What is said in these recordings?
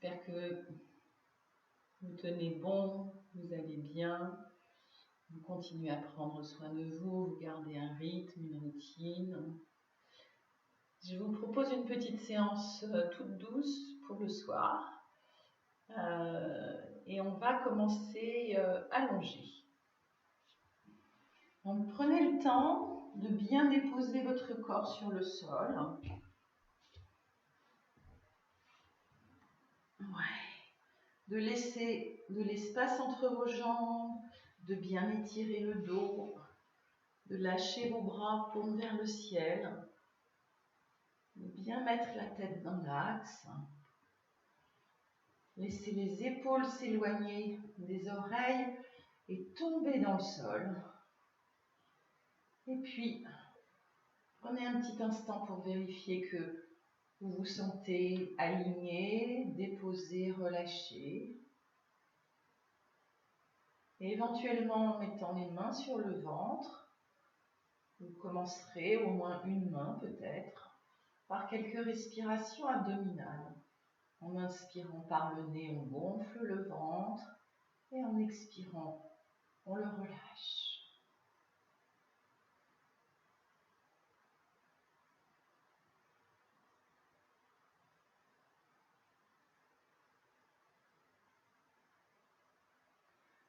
J'espère que vous tenez bon, vous allez bien, vous continuez à prendre soin de vous, vous gardez un rythme, une routine. Je vous propose une petite séance toute douce pour le soir et on va commencer allongé. Donc prenez le temps de bien déposer votre corps sur le sol. De laisser de l'espace entre vos jambes, de bien étirer le dos, de lâcher vos bras paumes vers le ciel, de bien mettre la tête dans l'axe. Laissez les épaules s'éloigner des oreilles et tomber dans le sol. Et puis, prenez un petit instant pour vérifier que vous vous sentez aligné, déposé, relâché. Et éventuellement, en mettant les mains sur le ventre, vous commencerez, au moins une main peut-être, par quelques respirations abdominales. En inspirant par le nez, on gonfle le ventre et en expirant, on le relâche.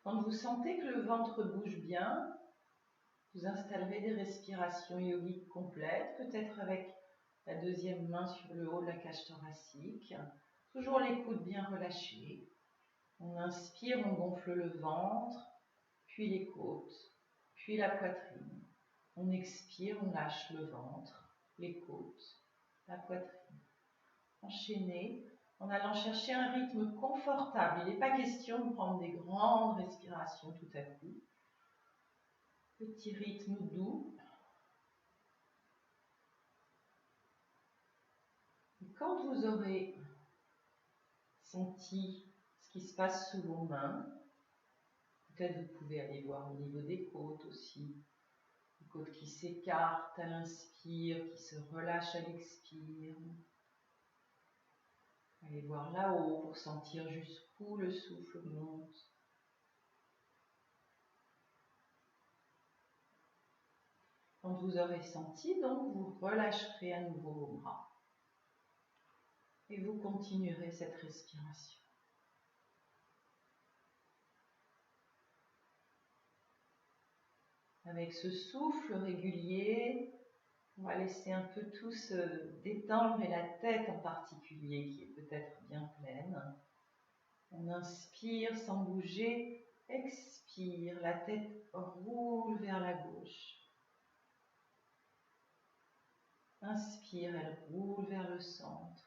Quand vous sentez que le ventre bouge bien, vous installerez des respirations yogiques complètes, peut-être avec la deuxième main sur le haut de la cage thoracique. Toujours les coudes bien relâchés. On inspire, on gonfle le ventre, puis les côtes, puis la poitrine. On expire, on lâche le ventre, les côtes, la poitrine. Enchaînez en allant chercher un rythme confortable. Il n'est pas question de prendre des grandes respirations tout à coup. Petit rythme doux. Et quand vous aurez senti ce qui se passe sous vos mains, peut-être vous pouvez aller voir au niveau des côtes aussi. Les côtes qui s'écartent à l'inspire, qui se relâchent à l'expire. Allez voir là-haut pour sentir jusqu'où le souffle monte. Quand vous aurez senti, donc, vous relâcherez à nouveau vos bras. Et vous continuerez cette respiration. Avec ce souffle régulier, on va laisser un peu tout se détendre et la tête en particulier qui est peut-être bien pleine. On inspire sans bouger, expire, la tête roule vers la gauche. Inspire, elle roule vers le centre.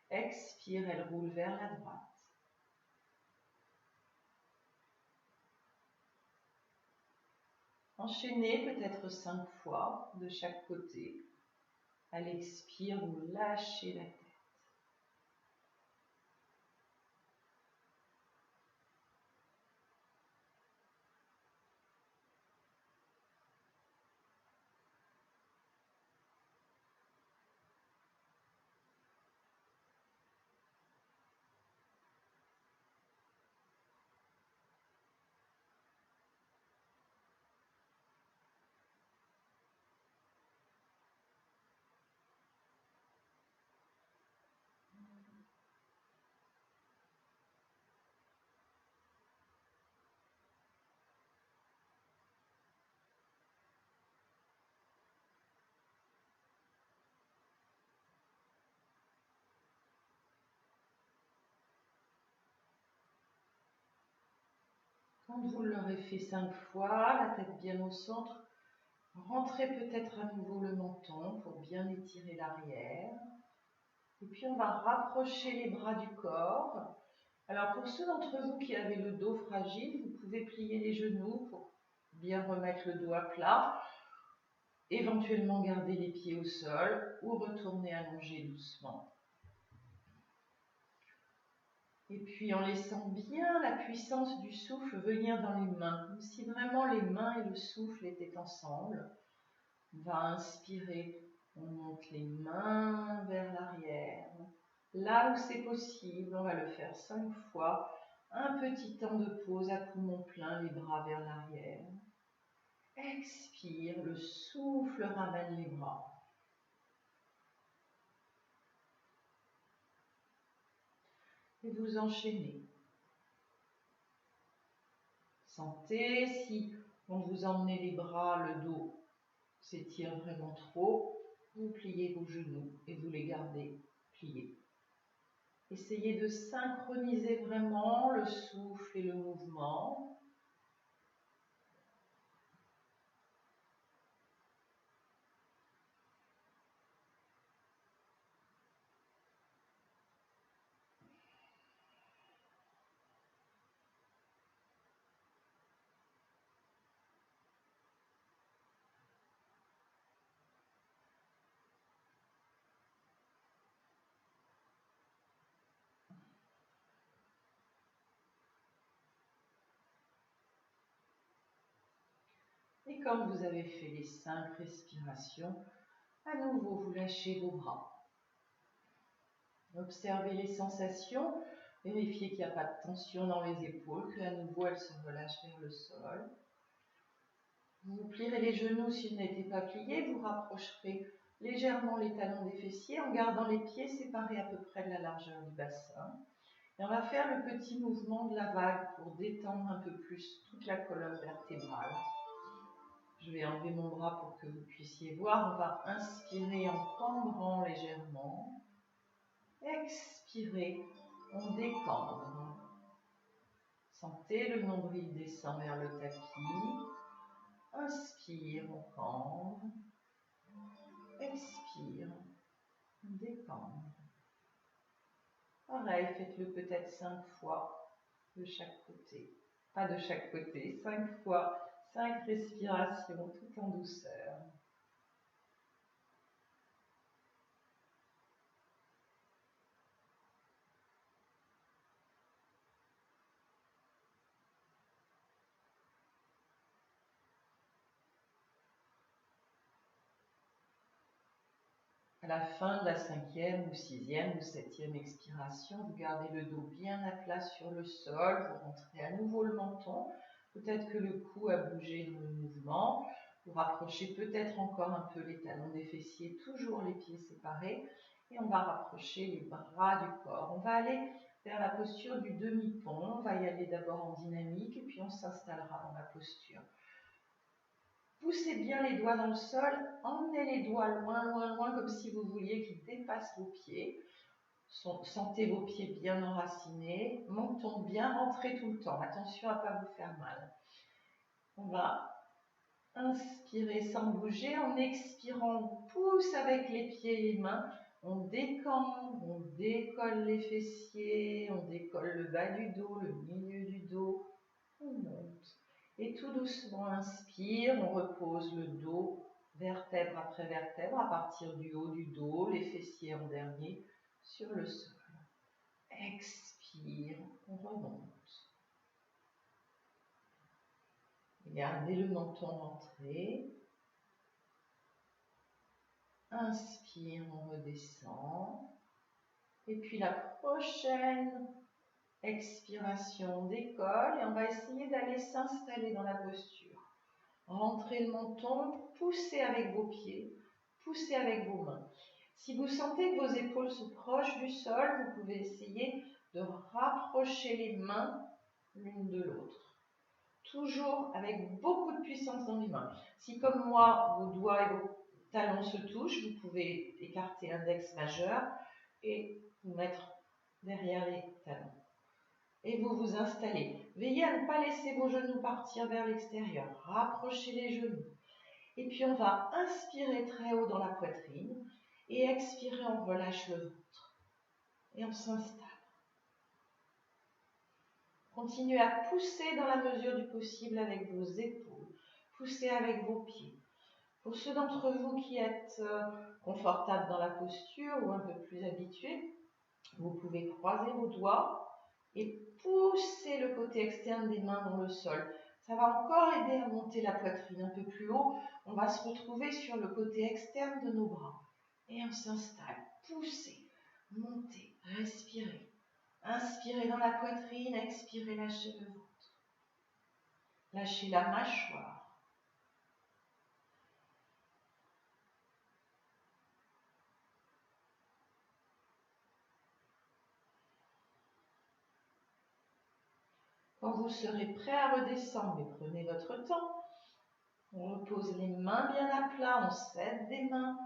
Expire, elle roule vers la droite. Enchaînez peut-être 5 fois de chaque côté. À l'expire, vous lâchez la tête. Quand vous l'aurez fait 5 fois, la tête bien au centre, rentrez peut-être à nouveau le menton pour bien étirer l'arrière. Et puis on va rapprocher les bras du corps. Alors pour ceux d'entre vous qui avez le dos fragile, vous pouvez plier les genoux pour bien remettre le dos à plat. Éventuellement garder les pieds au sol ou retourner allonger doucement. Et puis en laissant bien la puissance du souffle venir dans les mains, comme si vraiment les mains et le souffle étaient ensemble. On va inspirer, on monte les mains vers l'arrière, Là où c'est possible, on va le faire 5 fois. Un petit temps de pause à poumon plein, les bras vers l'arrière. Expire, le souffle ramène les bras. Et vous enchaînez. Sentez si, quand vous emmenez les bras, le dos s'étire vraiment trop, vous pliez vos genoux et vous les gardez pliés. Essayez de synchroniser vraiment le souffle et le mouvement. Et quand vous avez fait les 5 respirations, à nouveau vous lâchez vos bras. Observez les sensations, vérifiez qu'il n'y a pas de tension dans les épaules, qu'à nouveau elles se relâchent vers le sol. Vous plierez les genoux s'ils n'étaient pas pliés, vous rapprocherez légèrement les talons des fessiers en gardant les pieds séparés à peu près de la largeur du bassin. Et on va faire le petit mouvement de la vague pour détendre un peu plus toute la colonne vertébrale. Je vais enlever mon bras pour que vous puissiez voir. On va inspirer en cambrant légèrement. Expirer, on décambre. Sentez le nombril descend vers le tapis. Inspire, on cambre. Expire, on décambre. Pareil, faites-le peut-être 5 fois de chaque côté. Pas de chaque côté, 5 fois, 5 respirations tout en douceur. À la fin de la 5e ou 6e ou 7e expiration, vous gardez le dos bien à plat sur le sol, vous rentrez à nouveau le menton, peut-être que le cou a bougé dans le mouvement, vous rapprochez peut-être encore un peu les talons des fessiers, toujours les pieds séparés, et on va rapprocher les bras du corps. On va aller vers la posture du demi-pont, on va y aller d'abord en dynamique, et puis on s'installera dans la posture. Poussez bien les doigts dans le sol, emmenez les doigts loin, loin, loin, comme si vous vouliez qu'ils dépassent vos pieds. Sentez vos pieds bien enracinés, menton bien rentré tout le temps. Attention à ne pas vous faire mal. On va inspirer sans bouger. En expirant, on pousse avec les pieds et les mains. On décambre, on décolle les fessiers, on décolle le bas du dos, le milieu du dos. On monte. Et tout doucement, inspire, on repose le dos, vertèbre après vertèbre, à partir du haut du dos, les fessiers en dernier, sur le sol. Expire, on remonte. Gardez le menton rentré. Inspire, on redescend. Et puis la prochaine expiration, on décolle et on va essayer d'aller s'installer dans la posture. Rentrez le menton, poussez avec vos pieds, poussez avec vos mains. Si vous sentez que vos épaules sont proches du sol, vous pouvez essayer de rapprocher les mains l'une de l'autre. Toujours avec beaucoup de puissance dans les mains. Si comme moi, vos doigts et vos talons se touchent, vous pouvez écarter l'index majeur et vous mettre derrière les talons. Et vous vous installez. Veillez à ne pas laisser vos genoux partir vers l'extérieur. Rapprochez les genoux. Et puis on va inspirer très haut dans la poitrine et expirer, on relâche le ventre. Et on s'installe. Continuez à pousser dans la mesure du possible avec vos épaules. Poussez avec vos pieds. Pour ceux d'entre vous qui êtes confortables dans la posture ou un peu plus habitués, vous pouvez croiser vos doigts et pousser le côté externe des mains dans le sol. Ça va encore aider à monter la poitrine un peu plus haut. On va se retrouver sur le côté externe de nos bras. Et on s'installe. Poussez. Montez, respirez. Inspirez dans la poitrine, expirez, lâchez le ventre. Lâchez la mâchoire. Quand vous serez prêt à redescendre, et prenez votre temps, on repose les mains bien à plat, on s'aide des mains,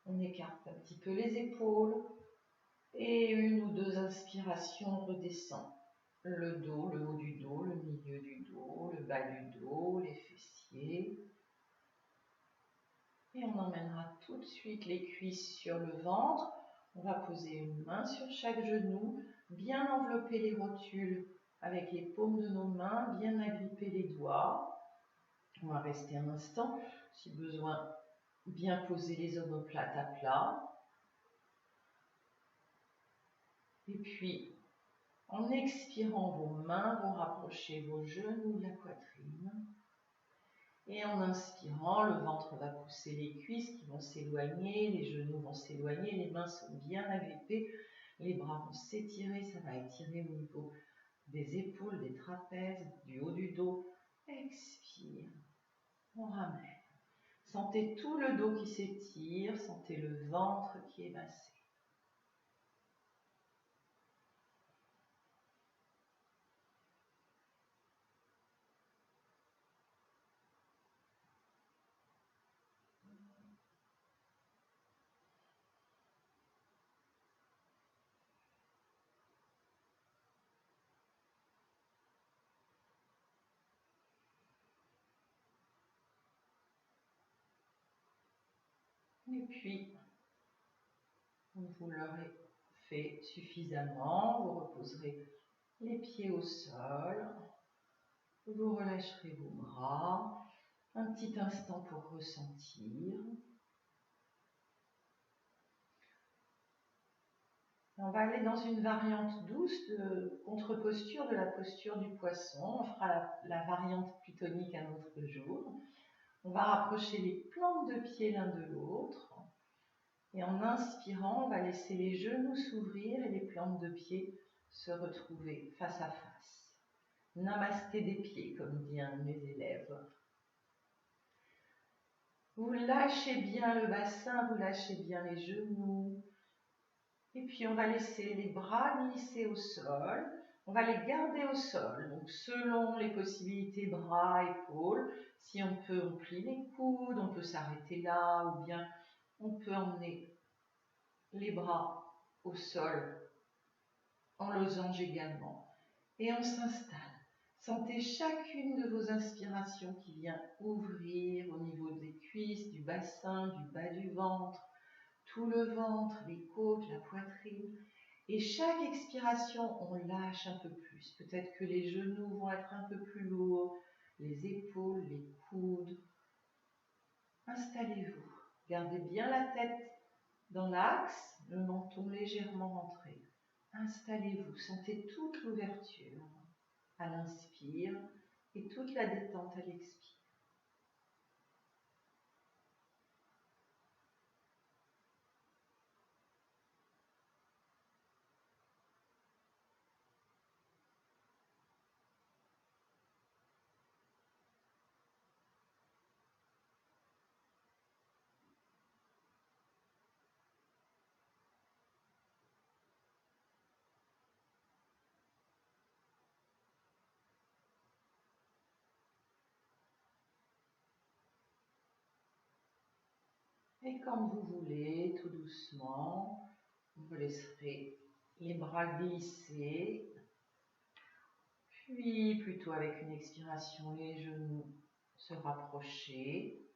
on écarte un petit peu les épaules et une ou deux inspirations, on redescend. Le dos, le haut du dos, le milieu du dos, le bas du dos, les fessiers. Et on emmènera tout de suite les cuisses sur le ventre. On va poser une main sur chaque genou, bien envelopper les rotules avec les paumes de nos mains, bien agripper les doigts. On va rester un instant, si besoin, bien poser les omoplates à plat. Et puis, en expirant vos mains, vous rapprochez vos genoux de la poitrine. Et en inspirant, le ventre va pousser les cuisses qui vont s'éloigner, les genoux vont s'éloigner, les mains sont bien agrippées, les bras vont s'étirer, ça va étirer au niveau des épaules, des trapèzes, du haut du dos. Expire, on ramène. Sentez tout le dos qui s'étire, sentez le ventre qui est massé. Et puis, vous l'aurez fait suffisamment, vous reposerez les pieds au sol, vous relâcherez vos bras, un petit instant pour ressentir. On va aller dans une variante douce de contre-posture de la posture du poisson. On fera la variante plutonique un autre jour. On va rapprocher les plantes de pied l'un de l'autre. Et en inspirant, on va laisser les genoux s'ouvrir et les plantes de pied se retrouver face à face. Namasté des pieds, comme dit un de mes élèves. Vous lâchez bien le bassin, vous lâchez bien les genoux. Et puis on va laisser les bras glisser au sol. On va les garder au sol. Donc selon les possibilités, bras, épaules. Si on peut, on plie les coudes, on peut s'arrêter là, ou bien on peut emmener les bras au sol en losange également. Et on s'installe. Sentez chacune de vos inspirations qui vient ouvrir au niveau des cuisses, du bassin, du bas du ventre, tout le ventre, les côtes, la poitrine. Et chaque expiration, on lâche un peu plus. Peut-être que les genoux vont être un peu plus lourds, les épaules, les coudes. Installez-vous. Gardez bien la tête dans l'axe, le menton légèrement rentré. Installez-vous. Sentez toute l'ouverture à l'inspire et toute la détente à l'expire. Et comme vous voulez, tout doucement, vous laisserez les bras glisser. Puis, plutôt avec une expiration, les genoux se rapprocher.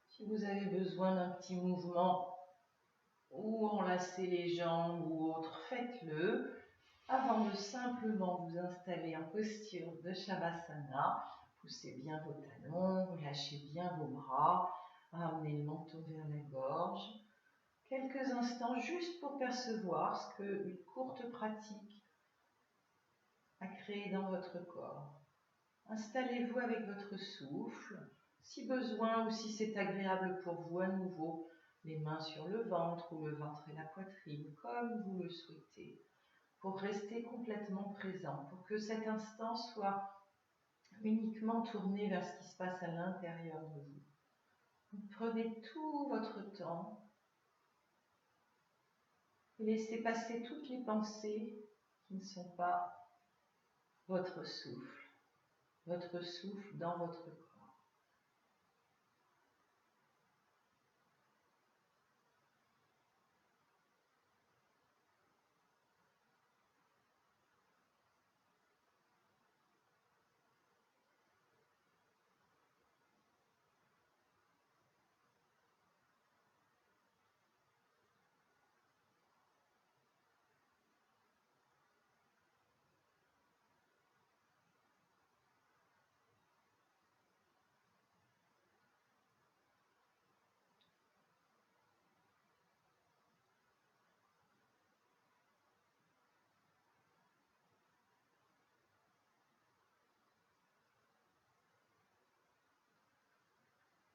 Si vous avez besoin d'un petit mouvement ou enlacer les jambes ou autre, faites-le avant de simplement vous installer en posture de Shavasana. Poussez bien vos talons, relâchez bien vos bras, ramenez le menton vers la gorge. Quelques instants juste pour percevoir ce qu'une courte pratique a créé dans votre corps. Installez-vous avec votre souffle. Si besoin ou si c'est agréable pour vous à nouveau, les mains sur le ventre ou le ventre et la poitrine, comme vous le souhaitez, pour rester complètement présent, pour que cet instant soit uniquement tourné vers ce qui se passe à l'intérieur de vous. Vous prenez tout votre temps et laissez passer toutes les pensées qui ne sont pas votre souffle dans votre corps.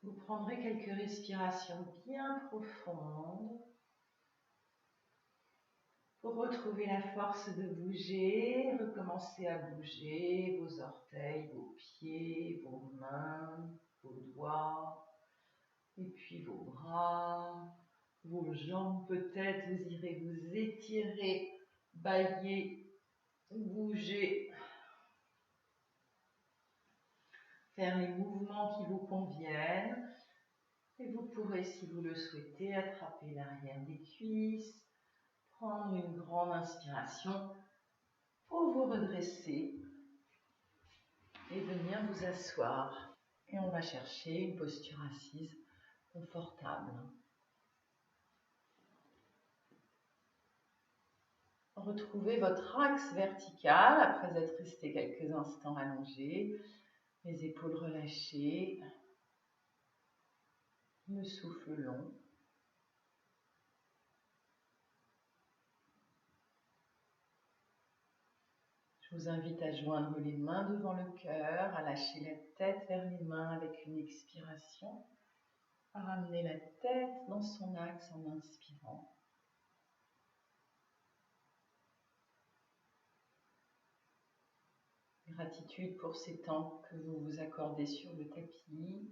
Vous prendrez quelques respirations bien profondes pour retrouver la force de bouger, recommencer à bouger vos orteils, vos pieds, vos mains, vos doigts, et puis vos bras, vos jambes peut-être, vous irez vous étirer, bâiller, bouger, faire les mouvements qui vous conviennent. Et vous pourrez, si vous le souhaitez, attraper l'arrière des cuisses, prendre une grande inspiration pour vous redresser et venir vous asseoir. Et on va chercher une posture assise confortable. Retrouvez votre axe vertical après être resté quelques instants allongé, les épaules relâchées, le souffle long. Je vous invite à joindre les mains devant le cœur, à lâcher la tête vers les mains avec une expiration, à ramener la tête dans son axe en inspirant. Gratitude pour ces temps que vous vous accordez sur le tapis.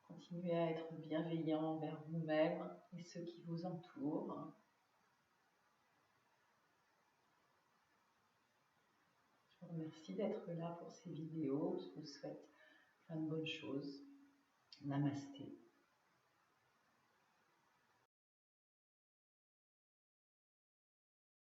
Continuez à être bienveillant envers vous-même et ceux qui vous entourent. Je vous remercie d'être là pour ces vidéos. Je vous souhaite plein de bonnes choses. Namasté.